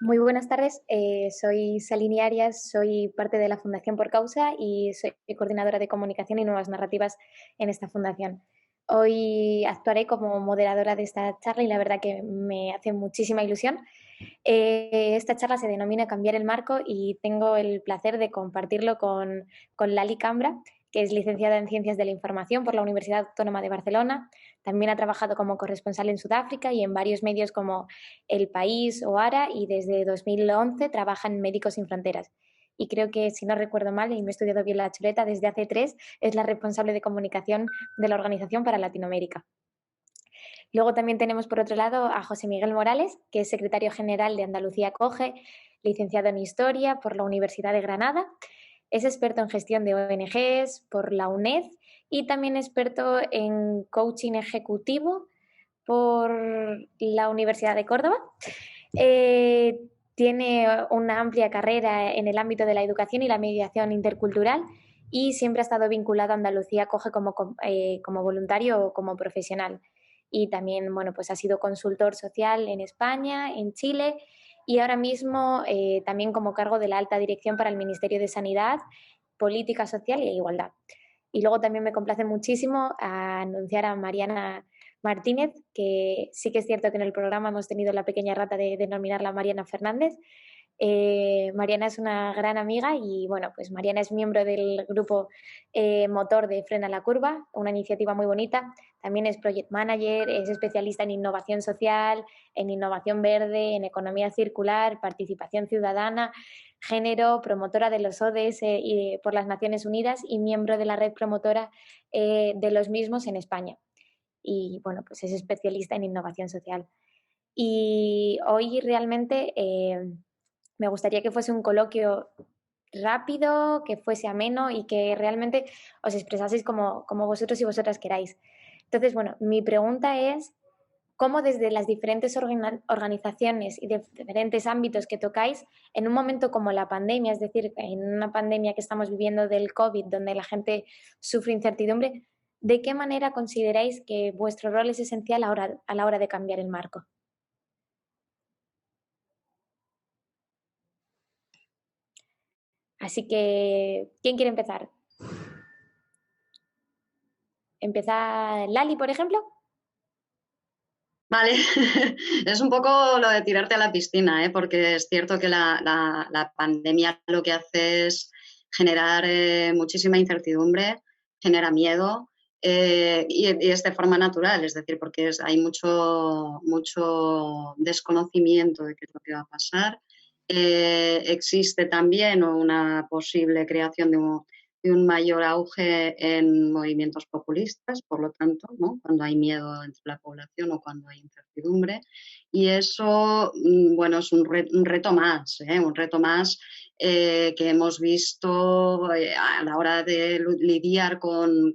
Muy buenas tardes, soy Salini Arias, soy parte de la Fundación Por Causa y soy coordinadora de comunicación y nuevas narrativas en esta fundación. Hoy actuaré como moderadora de esta charla y la verdad que me hace muchísima ilusión. Esta charla se denomina Cambiar el marco y tengo el placer de compartirlo con Lali Cambra, que es licenciada en Ciencias de la Información por la Universidad Autónoma de Barcelona. También ha trabajado como corresponsal en Sudáfrica y en varios medios como El País o Ara, y desde 2011 trabaja en Médicos Sin Fronteras. Y creo que, si no recuerdo mal, y me he estudiado bien la chuleta, desde hace 3 es la responsable de comunicación de la Organización para Latinoamérica. Luego también tenemos por otro lado a José Miguel Morales, que es secretario general de Andalucía Coge, licenciado en Historia por la Universidad de Granada. Es experto en gestión de ONGs por la UNED y también experto en coaching ejecutivo por la Universidad de Córdoba. Tiene una amplia carrera en el ámbito de la educación y la mediación intercultural y siempre ha estado vinculado a Andalucía Coge como voluntario o como profesional. Y también, bueno, pues ha sido consultor social en España, en Chile y ahora mismo también como cargo de la alta dirección para el Ministerio de Sanidad, Política Social e Igualdad. Y luego también me complace muchísimo anunciar a Mariana Martínez, que sí que es cierto que en el programa hemos tenido la pequeña rata de denominarla Mariana Fernández. Mariana es una gran amiga y bueno, pues Mariana es miembro del grupo motor de Frena la Curva, una iniciativa muy bonita. También es project manager, es especialista en innovación social, en innovación verde, en economía circular, participación ciudadana, género, promotora de los ODS por las Naciones Unidas y miembro de la red promotora de los mismos en España. Y bueno, pues es especialista en innovación social. Y hoy realmente me gustaría que fuese un coloquio rápido, que fuese ameno y que realmente os expresaseis como vosotros y vosotras queráis. Entonces, bueno, mi pregunta es cómo desde las diferentes organizaciones y de diferentes ámbitos que tocáis, en un momento como la pandemia, es decir, en una pandemia que estamos viviendo del COVID, donde la gente sufre incertidumbre, ¿de qué manera consideráis que vuestro rol es esencial a la hora de cambiar el marco? Así que, ¿quién quiere empezar? ¿Empieza Lali, por ejemplo? Vale, es un poco lo de tirarte a la piscina, ¿eh? Porque es cierto que la pandemia lo que hace es generar muchísima incertidumbre, genera miedo y es de forma natural, es decir, porque hay mucho desconocimiento de qué es lo que va a pasar. Existe también una posible creación de un mayor auge en movimientos populistas, por lo tanto, ¿no? Cuando hay miedo entre la población o cuando hay incertidumbre. Y eso, bueno, es un reto más, un reto más que hemos visto a la hora de lidiar con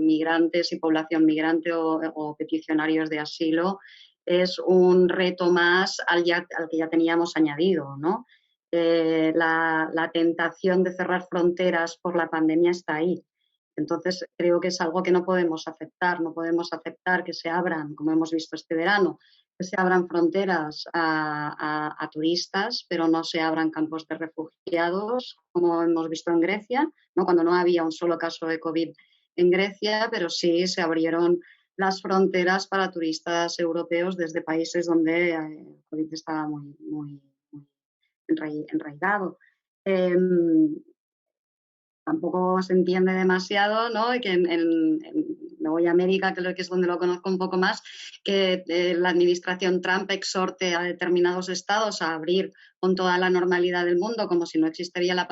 migrantes y población migrante o peticionarios de asilo. Es un reto más al que ya teníamos añadido, ¿no? La tentación de cerrar fronteras por la pandemia está ahí. Entonces, creo que es algo que no podemos aceptar. No podemos aceptar que se abran, como hemos visto este verano, que se abran fronteras a turistas, pero no se abran campos de refugiados, como hemos visto en Grecia, ¿no? Cuando no había un solo caso de COVID en Grecia, pero sí se abrieron las fronteras para turistas europeos desde países donde el COVID estaba muy enraigado. Eh, Tampoco se entiende demasiado, ¿no? Y que me voy a América, que es donde lo conozco un poco más, que la administración Trump exhorte a determinados estados a abrir con toda la normalidad del mundo, como si no existiría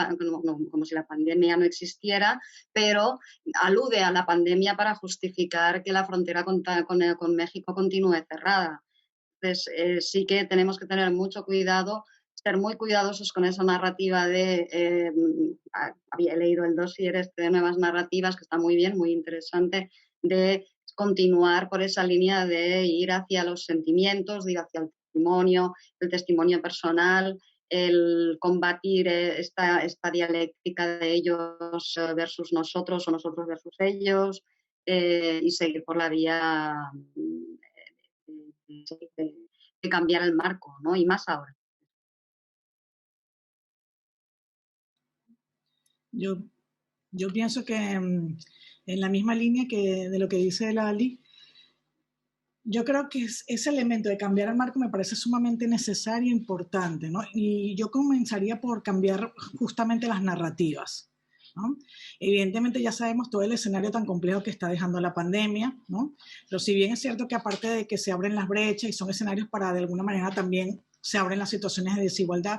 como si la pandemia no existiera, pero alude a la pandemia para justificar que la frontera con México continúe cerrada. Entonces, sí que tenemos que tener mucho cuidado, ser muy cuidadosos con esa narrativa había leído el dossier este de nuevas narrativas, que está muy bien, muy interesante, de continuar por esa línea de ir hacia los sentimientos, de ir hacia el testimonio personal, el combatir esta dialéctica de ellos versus nosotros o nosotros versus ellos, y seguir por la vía de cambiar el marco, ¿no? Y más ahora. Yo, yo pienso que en la misma línea que de lo que dice Lali, yo creo que ese elemento de cambiar el marco me parece sumamente necesario e importante, ¿no? Y yo comenzaría por cambiar justamente las narrativas, ¿no? Evidentemente ya sabemos todo el escenario tan complejo que está dejando la pandemia, ¿no? Pero si bien es cierto que aparte de que se abren las brechas y son escenarios para de alguna manera también se abren las situaciones de desigualdad,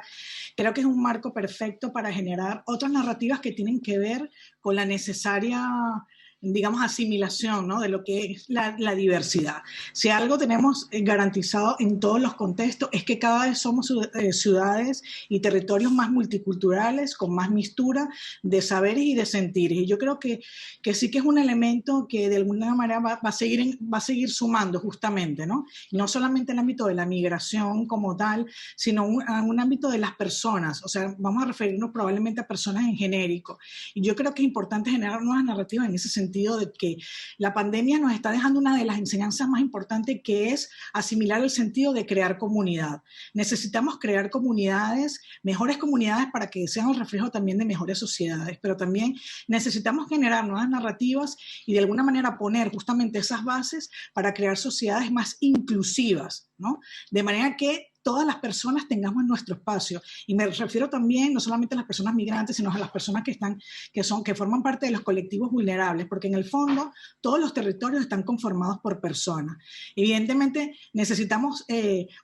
creo que es un marco perfecto para generar otras narrativas que tienen que ver con la necesaria, digamos, asimilación, ¿no? De lo que es la diversidad. Si algo tenemos garantizado en todos los contextos es que cada vez somos ciudades y territorios más multiculturales, con más mixtura de saberes y de sentires. Y yo creo que sí que es un elemento que de alguna manera va a seguir sumando justamente, ¿no? Y no solamente en el ámbito de la migración como tal, sino en un ámbito de las personas. O sea, vamos a referirnos probablemente a personas en genérico. Y yo creo que es importante generar nuevas narrativas en ese sentido de que la pandemia nos está dejando una de las enseñanzas más importantes, que es asimilar el sentido de crear comunidad. Necesitamos crear comunidades, mejores comunidades para que sean el reflejo también de mejores sociedades, pero también necesitamos generar nuevas narrativas y de alguna manera poner justamente esas bases para crear sociedades más inclusivas, ¿no? De manera que todas las personas tengamos nuestro espacio. Y me refiero también no solamente a las personas migrantes, sino a las personas que forman parte de los colectivos vulnerables, porque en el fondo todos los territorios están conformados por personas. Evidentemente necesitamos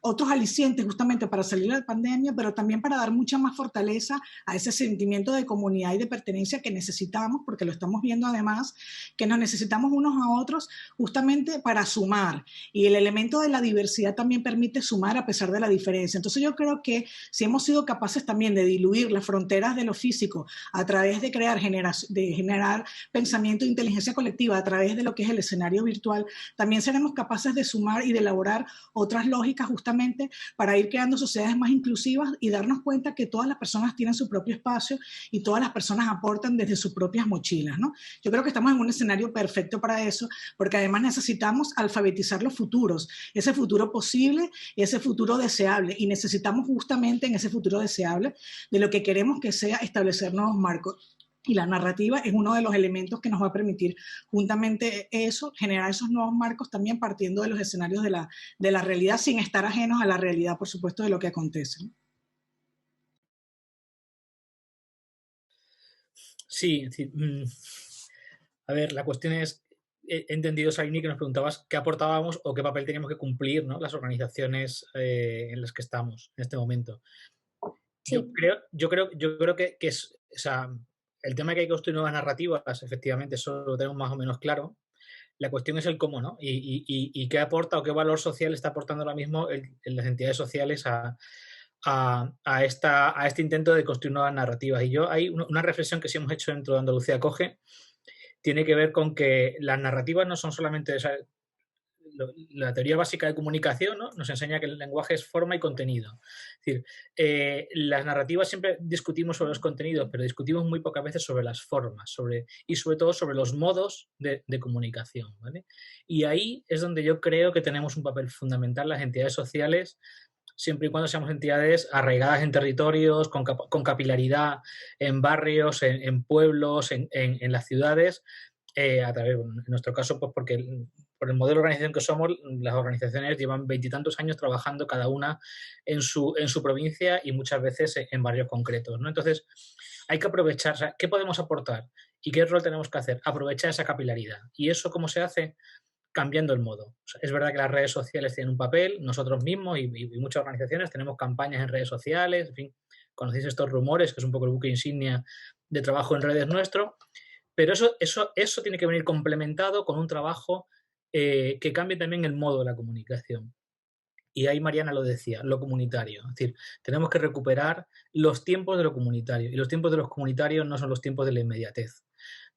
otros alicientes justamente para salir de la pandemia, pero también para dar mucha más fortaleza a ese sentimiento de comunidad y de pertenencia que necesitamos, porque lo estamos viendo además, que nos necesitamos unos a otros justamente para sumar. Y el elemento de la diversidad también permite sumar a pesar de la diferencia. Entonces yo creo que si hemos sido capaces también de diluir las fronteras de lo físico a través de generar pensamiento e inteligencia colectiva a través de lo que es el escenario virtual, también seremos capaces de sumar y de elaborar otras lógicas justamente para ir creando sociedades más inclusivas y darnos cuenta que todas las personas tienen su propio espacio y todas las personas aportan desde sus propias mochilas, ¿no? Yo creo que estamos en un escenario perfecto para eso, porque además necesitamos alfabetizar los futuros, ese futuro posible y ese futuro deseable, y necesitamos justamente en ese futuro deseable de lo que queremos que sea establecer nuevos marcos. Y la narrativa es uno de los elementos que nos va a permitir juntamente eso, generar esos nuevos marcos también partiendo de los escenarios de la realidad, sin estar ajenos a la realidad, por supuesto, de lo que acontece. Sí, es decir, a ver, la cuestión es, he entendido, Saini, que nos preguntabas qué aportábamos o qué papel teníamos que cumplir, ¿no? Las organizaciones en las que estamos en este momento. Sí. Yo creo que es, o sea, el tema de que hay que construir nuevas narrativas, efectivamente, eso lo tenemos más o menos claro. La cuestión es el cómo, ¿no? Y qué aporta o qué valor social está aportando ahora mismo en las entidades sociales a este intento de construir nuevas narrativas. Y hay una reflexión que sí hemos hecho dentro de Andalucía Acoge, tiene que ver con que las narrativas no son solamente, o sea, la teoría básica de comunicación, ¿no? Nos enseña que el lenguaje es forma y contenido. Es decir, las narrativas siempre discutimos sobre los contenidos, pero discutimos muy pocas veces sobre las formas y sobre todo sobre los modos de comunicación, ¿vale? Y ahí es donde yo creo que tenemos un papel fundamental las entidades sociales, siempre y cuando seamos entidades arraigadas en territorios, con capilaridad en barrios, en pueblos, en las ciudades, a través, en nuestro caso, pues porque por el modelo de organización que somos, las organizaciones llevan 20 y tantos años trabajando cada una en su provincia y muchas veces en barrios concretos, ¿no? Entonces, hay que aprovechar, o sea, ¿qué podemos aportar? ¿Y qué rol tenemos que hacer? Aprovechar esa capilaridad. ¿Y eso cómo se hace? Cambiando el modo. O sea, es verdad que las redes sociales tienen un papel, nosotros mismos y muchas organizaciones tenemos campañas en redes sociales, en fin, conocéis estos rumores, que es un poco el buque insignia de trabajo en redes nuestro, pero eso tiene que venir complementado con un trabajo que cambie también el modo de la comunicación. Y ahí Mariana lo decía, lo comunitario. Es decir, tenemos que recuperar los tiempos de lo comunitario. Y los tiempos de los comunitarios no son los tiempos de la inmediatez.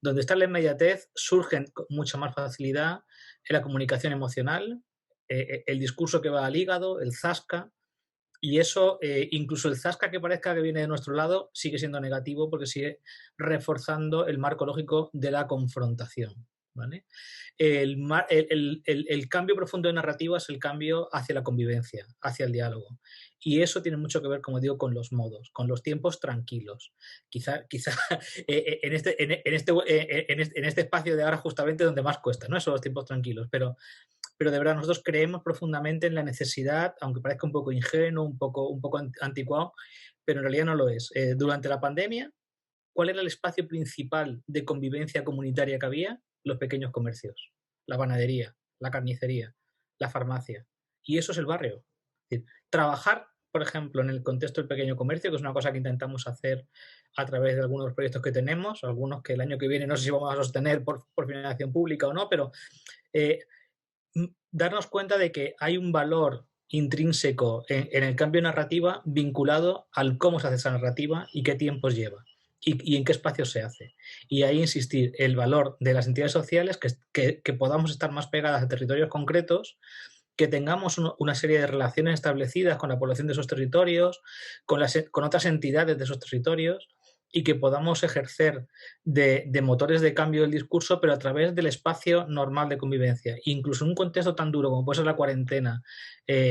Donde está la inmediatez surgen con mucha más facilidad en la comunicación emocional, el discurso que va al hígado, el zasca, y eso, incluso el zasca que parezca que viene de nuestro lado, sigue siendo negativo porque sigue reforzando el marco lógico de la confrontación. ¿vale? El cambio profundo de narrativa es el cambio hacia la convivencia, hacia el diálogo. Y eso tiene mucho que ver, como digo, con los modos, con los tiempos tranquilos. Quizá en este espacio de ahora justamente donde más cuesta, ¿no? Son los tiempos tranquilos, pero de verdad nosotros creemos profundamente en la necesidad, aunque parezca un poco ingenuo, un poco anticuado, pero en realidad no lo es. Durante la pandemia, ¿cuál era el espacio principal de convivencia comunitaria que había? Los pequeños comercios, la panadería, la carnicería, la farmacia. Y eso es el barrio. Es decir, trabajar, por ejemplo, en el contexto del pequeño comercio, que es una cosa que intentamos hacer a través de algunos proyectos que tenemos, algunos que el año que viene no sé si vamos a sostener por financiación pública o no, pero darnos cuenta de que hay un valor intrínseco en el cambio de narrativa vinculado al cómo se hace esa narrativa y qué tiempos lleva. Y en qué espacio se hace. Y ahí insistir, el valor de las entidades sociales, que podamos estar más pegadas a territorios concretos, que tengamos una serie de relaciones establecidas con la población de esos territorios, con otras entidades de esos territorios, y que podamos ejercer de motores de cambio del discurso, pero a través del espacio normal de convivencia. Incluso en un contexto tan duro como puede ser la cuarentena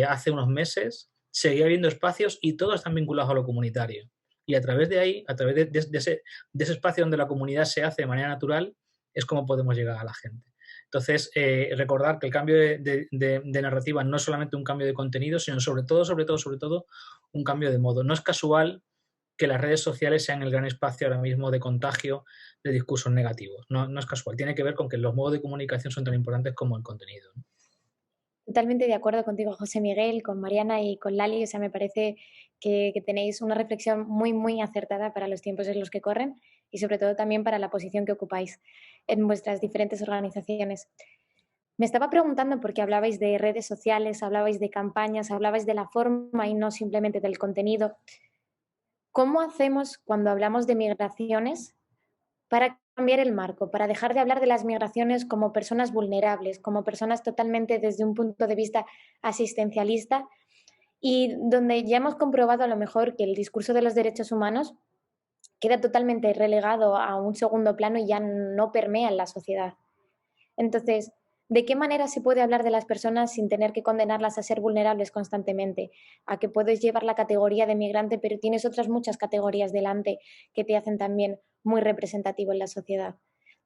hace unos meses, seguía habiendo espacios y todos están vinculados a lo comunitario. Y a través de ahí, a través de ese espacio donde la comunidad se hace de manera natural, es como podemos llegar a la gente. Entonces, recordar que el cambio de narrativa no es solamente un cambio de contenido, sino sobre todo, un cambio de modo. No es casual que las redes sociales sean el gran espacio ahora mismo de contagio de discursos negativos. No es casual. Tiene que ver con que los modos de comunicación son tan importantes como el contenido. Totalmente de acuerdo contigo, José Miguel, con Mariana y con Lali. O sea, me parece que tenéis una reflexión muy, muy acertada para los tiempos en los que corren y sobre todo también para la posición que ocupáis en vuestras diferentes organizaciones. Me estaba preguntando, porque hablabais de redes sociales, hablabais de campañas, hablabais de la forma y no simplemente del contenido. ¿Cómo hacemos cuando hablamos de migraciones para cambiar el marco, para dejar de hablar de las migraciones como personas vulnerables, como personas totalmente desde un punto de vista asistencialista y donde ya hemos comprobado a lo mejor que el discurso de los derechos humanos queda totalmente relegado a un segundo plano y ya no permea en la sociedad? Entonces, ¿de qué manera se puede hablar de las personas sin tener que condenarlas a ser vulnerables constantemente? A que puedes llevar la categoría de migrante, pero tienes otras muchas categorías delante que te hacen también muy representativo en la sociedad.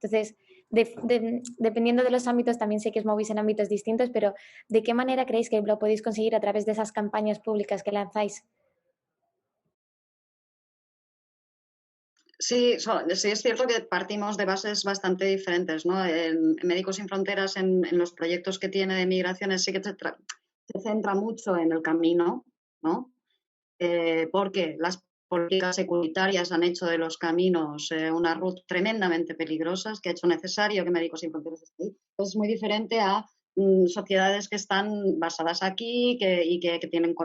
Entonces, dependiendo de los ámbitos, también sé que os movéis en ámbitos distintos, pero ¿de qué manera creéis que lo podéis conseguir a través de esas campañas públicas que lanzáis? Sí, sí es cierto que partimos de bases bastante diferentes, ¿no? En Médicos Sin Fronteras, en los proyectos que tiene de migraciones, sí que se centra mucho en el camino, ¿no? Porque las políticas securitarias han hecho de los caminos una ruta tremendamente peligrosas, que ha hecho necesario que Médicos Sin Fronteras esté ahí. Entonces es muy diferente a sociedades que están basadas aquí y que tienen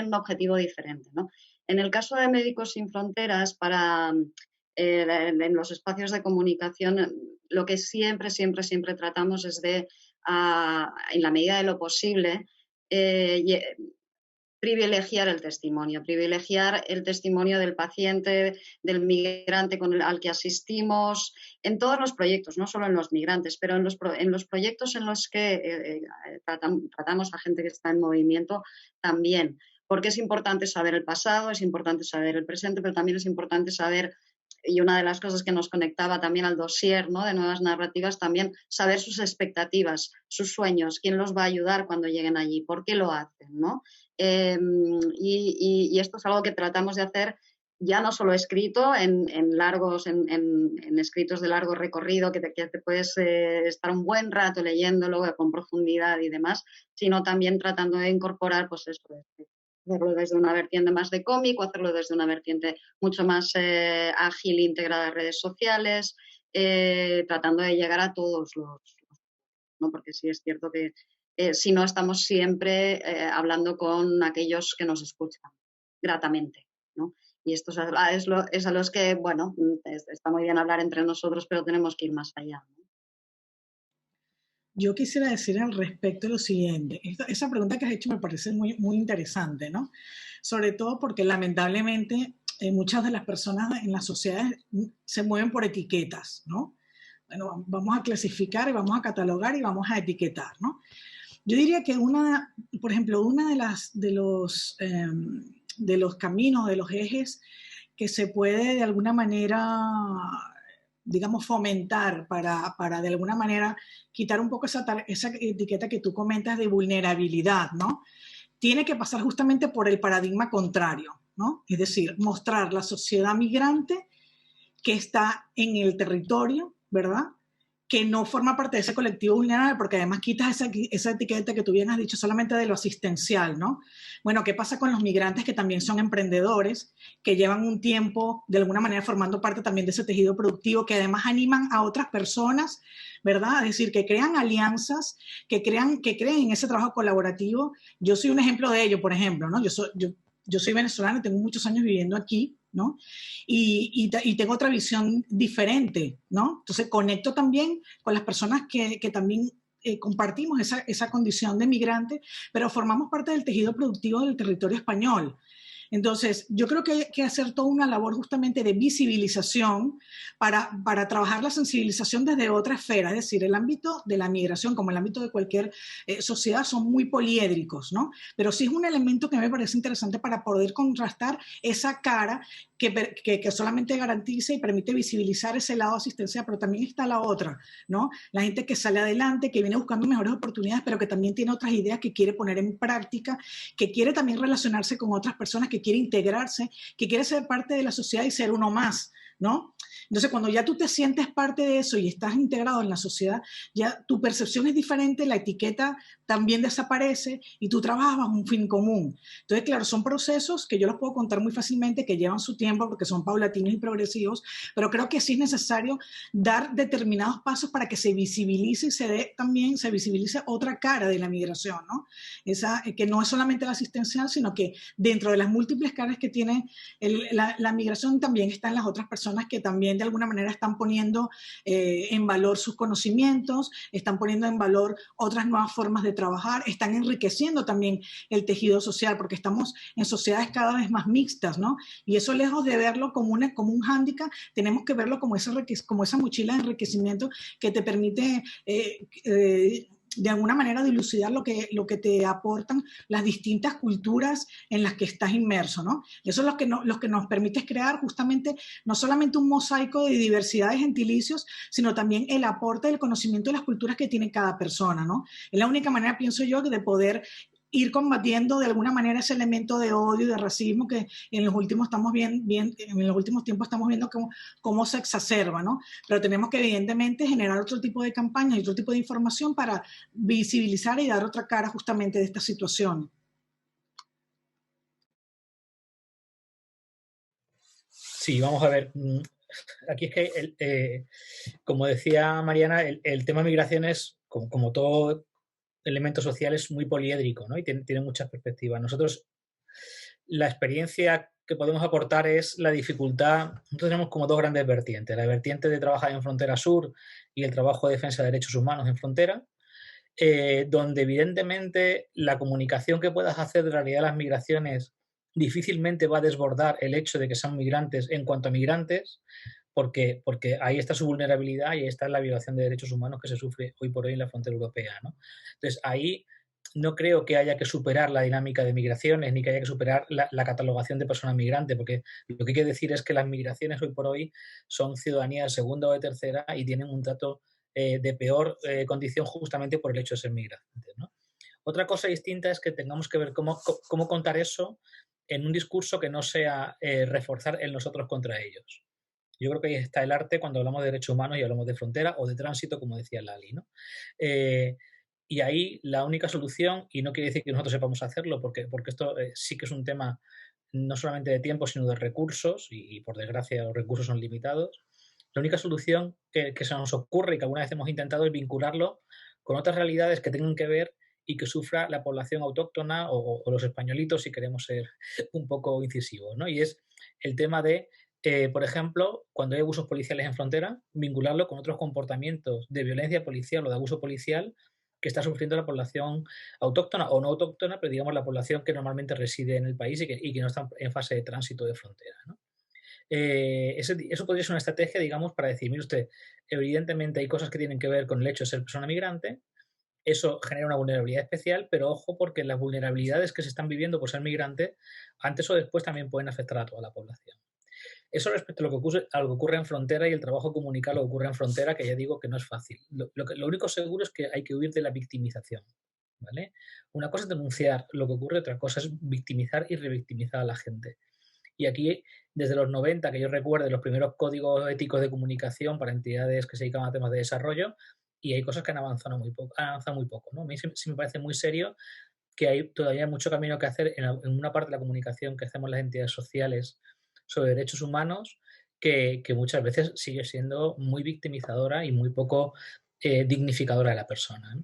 un objetivo diferente, ¿no? En el caso de Médicos Sin Fronteras, en los espacios de comunicación, lo que siempre tratamos es de, en la medida de lo posible, privilegiar el testimonio del paciente, del migrante al que asistimos, en todos los proyectos, no solo en los migrantes, pero en los proyectos en los que tratamos a gente que está en movimiento también, porque es importante saber el pasado, es importante saber el presente, pero también es importante saber, y una de las cosas que nos conectaba también al dossier, ¿no?, de nuevas narrativas, también saber sus expectativas, sus sueños, quién los va a ayudar cuando lleguen allí, por qué lo hacen, ¿no? Y esto es algo que tratamos de hacer ya no solo escrito, en escritos de largo recorrido, que te puedes estar un buen rato leyéndolo con profundidad y demás, sino también tratando de incorporar, pues eso, hacerlo desde una vertiente más de cómic o hacerlo desde una vertiente mucho más ágil, integrada a redes sociales, tratando de llegar a todos ¿no? Porque sí es cierto que si no estamos siempre hablando con aquellos que nos escuchan gratamente, ¿no? Y esto es a los que, bueno, está muy bien hablar entre nosotros, pero tenemos que ir más allá, ¿no? Yo quisiera decir al respecto lo siguiente. Esa pregunta que has hecho me parece muy, muy interesante, ¿no? Sobre todo porque lamentablemente muchas de las personas en las sociedades se mueven por etiquetas, ¿no? bueno, vamos a clasificar y vamos a catalogar y vamos a etiquetar, ¿no? Yo diría que por ejemplo, una de los caminos, de los ejes que se puede de alguna manera, digamos, fomentar para de alguna manera quitar un poco esa etiqueta que tú comentas de vulnerabilidad, ¿no? Tiene que pasar justamente por el paradigma contrario, ¿no? Es decir, mostrar la sociedad migrante que está en el territorio, ¿verdad?, que no forma parte de ese colectivo vulnerable, porque además quitas esa etiqueta que tú bien has dicho solamente de lo asistencial, ¿no? Bueno, ¿qué pasa con los migrantes que también son emprendedores, que llevan un tiempo de alguna manera formando parte también de ese tejido productivo, que además animan a otras personas, ¿verdad? Es decir, que crean alianzas, que creen en ese trabajo colaborativo. Yo soy un ejemplo de ello, por ejemplo, ¿no? Yo soy venezolana, tengo muchos años viviendo aquí, ¿no? Y tengo otra visión diferente, ¿no? Entonces conecto también con las personas que también compartimos esa condición de migrante, pero formamos parte del tejido productivo del territorio español. Entonces, yo creo que hay que hacer toda una labor justamente de visibilización para trabajar la sensibilización desde otra esfera, es decir, el ámbito de la migración, como el ámbito de cualquier sociedad, son muy poliédricos, ¿no? Pero sí es un elemento que me parece interesante para poder contrastar esa cara que solamente garantiza y permite visibilizar ese lado de asistencia, pero también está la otra, ¿no? La gente que sale adelante, que viene buscando mejores oportunidades, pero que también tiene otras ideas que quiere poner en práctica, que quiere también relacionarse con otras personas, que quiere integrarse, que quiere ser parte de la sociedad y ser uno más, ¿no? Entonces, cuando ya tú te sientes parte de eso y estás integrado en la sociedad, ya tu percepción es diferente, la etiqueta también desaparece y tú trabajas bajo un fin común. Entonces, claro, son procesos que yo los puedo contar muy fácilmente, que llevan su tiempo porque son paulatinos y progresivos, pero creo que sí es necesario dar determinados pasos para que se visibilice y se visibilice otra cara de la migración, ¿no? Esa, que no es solamente la asistencial, sino que dentro de las múltiples caras que tiene la migración también están las otras personas que también de alguna manera están poniendo en valor sus conocimientos, están poniendo en valor otras nuevas formas de trabajar, están enriqueciendo también el tejido social, porque estamos en sociedades cada vez más mixtas, ¿no? Y eso, lejos de verlo como un hándicap, tenemos que verlo como esa mochila de enriquecimiento que te permite de alguna manera dilucidar lo que te aportan las distintas culturas en las que estás inmerso, ¿no? Eso es lo que nos permite crear justamente no solamente un mosaico de diversidad de gentilicios, sino también el aporte del conocimiento de las culturas que tiene cada persona, ¿no? Es la única manera, pienso yo, de poder ir combatiendo de alguna manera ese elemento de odio y de racismo que en los últimos tiempos estamos viendo cómo se exacerba, ¿no? Pero tenemos que evidentemente generar otro tipo de campañas y otro tipo de información para visibilizar y dar otra cara justamente de esta situación. Sí, vamos a ver. Aquí es que, como decía Mariana, el tema de migración es, como todo elemento social, es muy poliédrico, ¿no? Y tiene muchas perspectivas. Nosotros, la experiencia que podemos aportar es la dificultad. Nosotros tenemos como dos grandes vertientes. La vertiente de trabajar en frontera sur y el trabajo de defensa de derechos humanos en frontera, donde evidentemente la comunicación que puedas hacer de la realidad de las migraciones difícilmente va a desbordar el hecho de que sean migrantes en cuanto a migrantes, porque ahí está su vulnerabilidad y ahí está la violación de derechos humanos que se sufre hoy por hoy en la frontera europea, ¿no? Entonces, ahí no creo que haya que superar la dinámica de migraciones ni que haya que superar la catalogación de persona migrante, porque lo que hay que decir es que las migraciones hoy por hoy son ciudadanía de segunda o de tercera y tienen un trato de peor condición justamente por el hecho de ser migrantes, ¿no? Otra cosa distinta es que tengamos que ver cómo contar eso en un discurso que no sea reforzar el nosotros contra ellos. Yo creo que ahí está el arte cuando hablamos de derechos humanos y hablamos de frontera o de tránsito, como decía Lali, ¿no? Y ahí la única solución, y no quiere decir que nosotros sepamos hacerlo, porque esto sí que es un tema no solamente de tiempo, sino de recursos, y por desgracia los recursos son limitados. La única solución que se nos ocurre y que alguna vez hemos intentado es vincularlo con otras realidades que tengan que ver y que sufra la población autóctona o los españolitos, si queremos ser un poco incisivos, ¿no? Y es el tema de, por ejemplo, cuando hay abusos policiales en frontera, vincularlo con otros comportamientos de violencia policial o de abuso policial que está sufriendo la población autóctona o no autóctona, pero digamos la población que normalmente reside en el país y que no está en fase de tránsito de frontera, ¿no? Eso podría ser una estrategia, digamos, para decir, mire usted, Evidentemente hay cosas que tienen que ver con el hecho de ser persona migrante. Eso genera una vulnerabilidad especial, pero ojo, porque las vulnerabilidades que se están viviendo por ser migrante, antes o después también pueden afectar a toda la población. Eso respecto a lo que ocurre en frontera y el trabajo comunicar lo que ocurre en frontera, que ya digo que no es fácil. Lo único seguro es que hay que huir de la victimización. ¿Vale? Una cosa es denunciar lo que ocurre, otra cosa es victimizar y revictimizar a la gente. Y aquí, desde los 90, que yo recuerdo, los primeros códigos éticos de comunicación para entidades que se dedican a temas de desarrollo, y hay cosas que han avanzado muy poco, ¿no? A mí sí me parece muy serio que hay todavía mucho camino que hacer en una parte de la comunicación que hacemos las entidades sociales sobre derechos humanos, que muchas veces sigue siendo muy victimizadora y muy poco dignificadora de la persona, ¿no?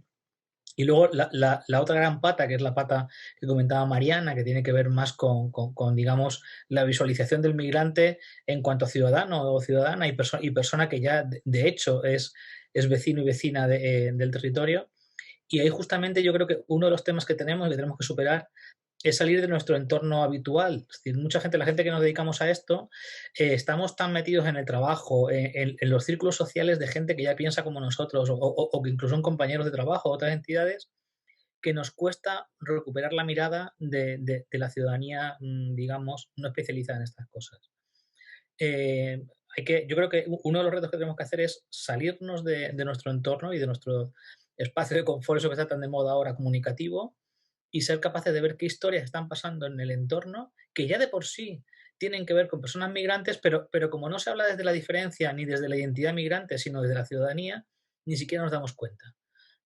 Y luego la otra gran pata, que es la pata que comentaba Mariana, que tiene que ver más con digamos, la visualización del migrante en cuanto a ciudadano o ciudadana y persona que ya, de hecho, es vecino y vecina del territorio. Y ahí justamente yo creo que uno de los temas que tenemos y que tenemos que superar es salir de nuestro entorno habitual. Es decir, la gente que nos dedicamos a esto, estamos tan metidos en el trabajo, en los círculos sociales de gente que ya piensa como nosotros o que incluso son compañeros de trabajo o otras entidades, que nos cuesta recuperar la mirada de la ciudadanía, digamos, no especializada en estas cosas. Yo creo que uno de los retos que tenemos que hacer es salirnos de nuestro entorno y de nuestro espacio de confort, eso que está tan de moda ahora, comunicativo, y ser capaces de ver qué historias están pasando en el entorno, que ya de por sí tienen que ver con personas migrantes, pero como no se habla desde la diferencia ni desde la identidad migrante, sino desde la ciudadanía, ni siquiera nos damos cuenta.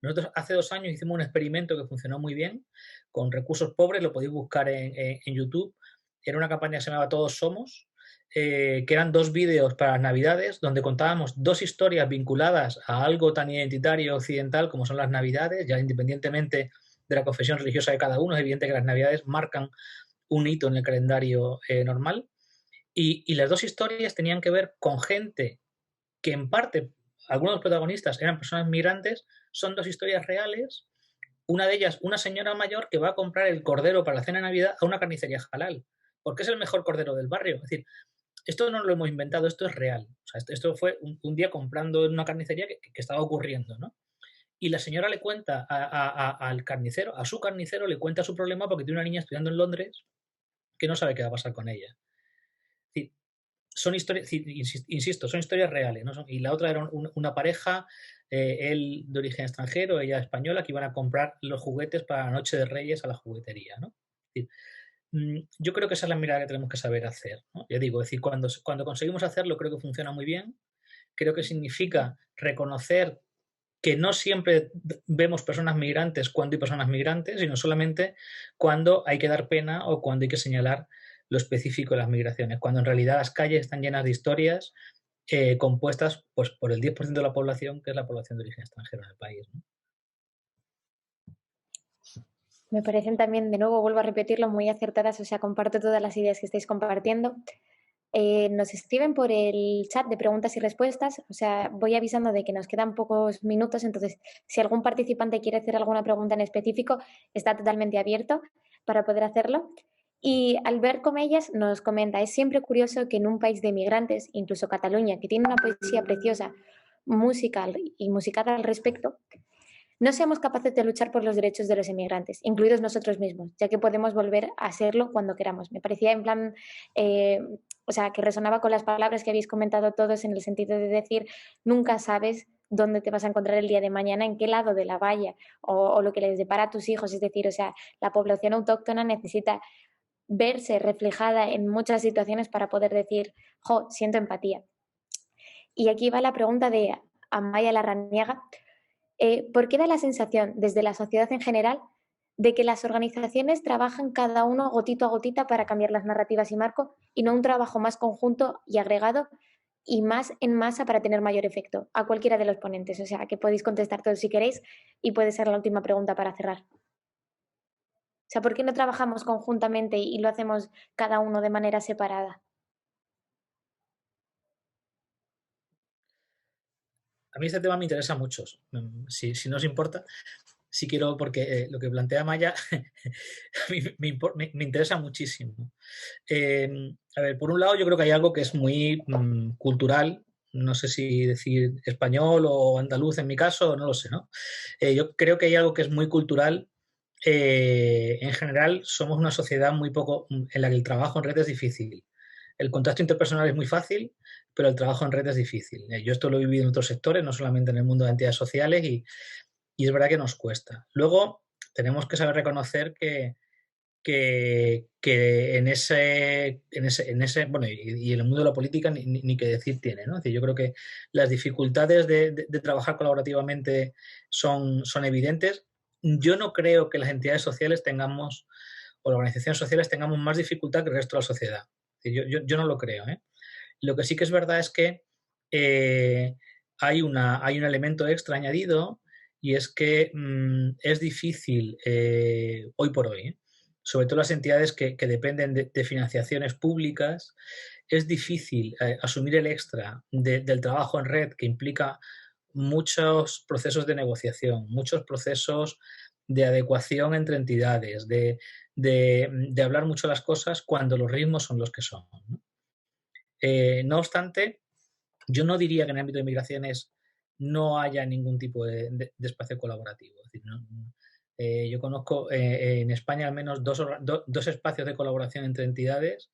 Nosotros hace 2 años hicimos un experimento que funcionó muy bien, con recursos pobres, lo podéis buscar en YouTube. Era una campaña que se llamaba Todos Somos, que eran 2 vídeos para las Navidades, donde contábamos 2 historias vinculadas a algo tan identitario occidental como son las Navidades, ya independientemente de la confesión religiosa de cada uno. Es evidente que las Navidades marcan un hito en el calendario normal. Y las 2 historias tenían que ver con gente que en parte, algunos de los protagonistas eran personas migrantes. Son 2 historias reales. Una de ellas, una señora mayor que va a comprar el cordero para la cena de Navidad a una carnicería halal, porque es el mejor cordero del barrio. Es decir, esto no lo hemos inventado, esto es real. O sea, esto fue un día comprando en una carnicería que estaba ocurriendo, ¿no? Y la señora le cuenta al carnicero, a su carnicero, le cuenta su problema porque tiene una niña estudiando en Londres que no sabe qué va a pasar con ella. Es decir, son historias, insisto, son historias reales, ¿no? Y la otra era una pareja, él de origen extranjero, ella española, que iban a comprar los juguetes para la Noche de Reyes a la juguetería, ¿no? Es decir, yo creo que esa es la mirada que tenemos que saber hacer, ¿no? Ya digo, es decir, cuando conseguimos hacerlo, creo que funciona muy bien. Creo que significa reconocer que no siempre vemos personas migrantes cuando hay personas migrantes, sino solamente cuando hay que dar pena o cuando hay que señalar lo específico de las migraciones, cuando en realidad las calles están llenas de historias compuestas pues, por el 10% de la población, que es la población de origen extranjero en el país, ¿no? Me parecen también, de nuevo, vuelvo a repetirlo, muy acertadas, o sea, comparto todas las ideas que estáis compartiendo. Nos escriben por el chat de preguntas y respuestas, o sea, voy avisando de que nos quedan pocos minutos, entonces si algún participante quiere hacer alguna pregunta en específico, está totalmente abierto para poder hacerlo. Y Albert Comellas nos comenta, es siempre curioso que en un país de migrantes, incluso Cataluña, que tiene una poesía preciosa, musical y musicada al respecto, no seamos capaces de luchar por los derechos de los inmigrantes, incluidos nosotros mismos, ya que podemos volver a serlo cuando queramos. Me parecía en plan, o sea, que resonaba con las palabras que habéis comentado todos en el sentido de decir, nunca sabes dónde te vas a encontrar el día de mañana, en qué lado de la valla o lo que les depara a tus hijos. Es decir, o sea, la población autóctona necesita verse reflejada en muchas situaciones para poder decir, jo, siento empatía. Y aquí va la pregunta de Amaya Larrañaga. ¿Por qué da la sensación, desde la sociedad en general, de que las organizaciones trabajan cada uno gotito a gotita para cambiar las narrativas y marco y no un trabajo más conjunto y agregado y más en masa para tener mayor efecto? A cualquiera de los ponentes, o sea, que podéis contestar todos si queréis y puede ser la última pregunta para cerrar. O sea, ¿por qué no trabajamos conjuntamente y lo hacemos cada uno de manera separada? A mí este tema me interesa mucho, si no os importa. Sí quiero, porque lo que plantea Maya a mí me interesa muchísimo. A ver, por un lado yo creo que hay algo que es muy cultural, no sé si decir español o andaluz en mi caso, no lo sé, ¿no? Yo creo que hay algo que es muy cultural. En general, somos una sociedad muy poco en la que el trabajo en red es difícil. El contacto interpersonal es muy fácil, pero el trabajo en red es difícil. Yo esto lo he vivido en otros sectores, no solamente en el mundo de entidades sociales, y es verdad que nos cuesta. Luego, tenemos que saber reconocer que en ese bueno, y en el mundo de la política ni que decir tiene, ¿no? Es decir, yo creo que las dificultades de trabajar colaborativamente son evidentes. Yo no creo que las entidades sociales tengamos, o las organizaciones sociales tengamos más dificultad que el resto de la sociedad. Es decir, yo no lo creo, ¿eh? Lo que sí que es verdad es que hay un elemento extra añadido, y es que es difícil hoy por hoy, sobre todo las entidades que dependen de financiaciones públicas, es difícil asumir el extra del trabajo en red, que implica muchos procesos de negociación, muchos procesos de adecuación entre entidades, de hablar mucho las cosas cuando los ritmos son los que son, ¿no? No obstante, yo no diría que en el ámbito de migraciones no haya ningún tipo de espacio colaborativo. Es decir, yo conozco en España al menos dos espacios de colaboración entre entidades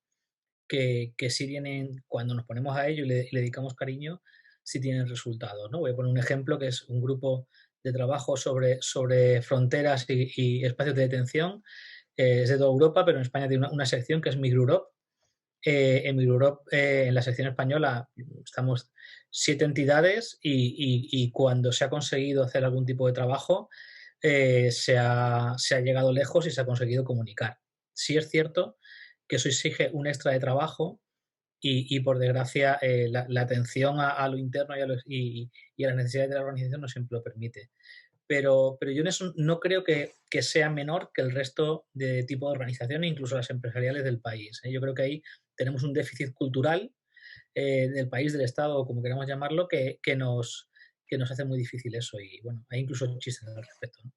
que sí tienen, cuando nos ponemos a ello y le dedicamos cariño, sí tienen resultados, ¿no? Voy a poner un ejemplo que es un grupo de trabajo sobre fronteras y espacios de detención. Es de toda Europa, pero en España tiene una sección que es Migreurope. En Migreurope, en la sección española, estamos 7 entidades y cuando se ha conseguido hacer algún tipo de trabajo, se ha llegado lejos y se ha conseguido comunicar. Sí es cierto que eso exige un extra de trabajo y por desgracia, la atención a lo interno y a las necesidades de la organización no siempre lo permite. Pero yo en eso no creo que sea menor que el resto de tipo de organizaciones, incluso las empresariales del país. Yo creo que ahí tenemos un déficit cultural del país, del Estado, como queramos llamarlo, que nos hace muy difícil eso. Y bueno, hay incluso chistes al respecto, ¿no?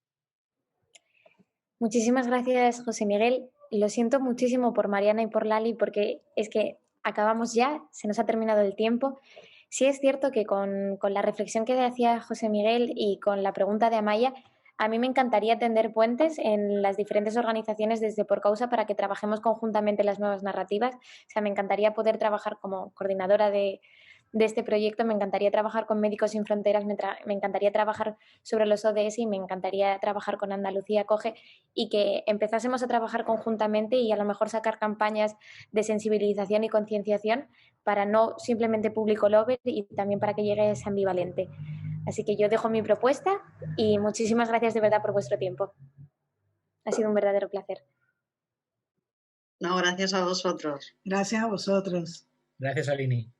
Muchísimas gracias, José Miguel. Lo siento muchísimo por Mariana y por Lali, porque es que acabamos ya, se nos ha terminado el tiempo. Sí es cierto que con la reflexión que hacía José Miguel y con la pregunta de Amaya, a mí me encantaría tender puentes en las diferentes organizaciones desde Por Causa para que trabajemos conjuntamente las nuevas narrativas. O sea, me encantaría poder trabajar como coordinadora de este proyecto, me encantaría trabajar con Médicos Sin Fronteras, me encantaría trabajar sobre los ODS y me encantaría trabajar con Andalucía Acoge, y que empezásemos a trabajar conjuntamente y a lo mejor sacar campañas de sensibilización y concienciación para no simplemente público lover y también para que llegue ese ambivalente. Así que yo dejo mi propuesta y muchísimas gracias de verdad por vuestro tiempo. Ha sido un verdadero placer. No, gracias a vosotros. Gracias a vosotros. Gracias, Alini.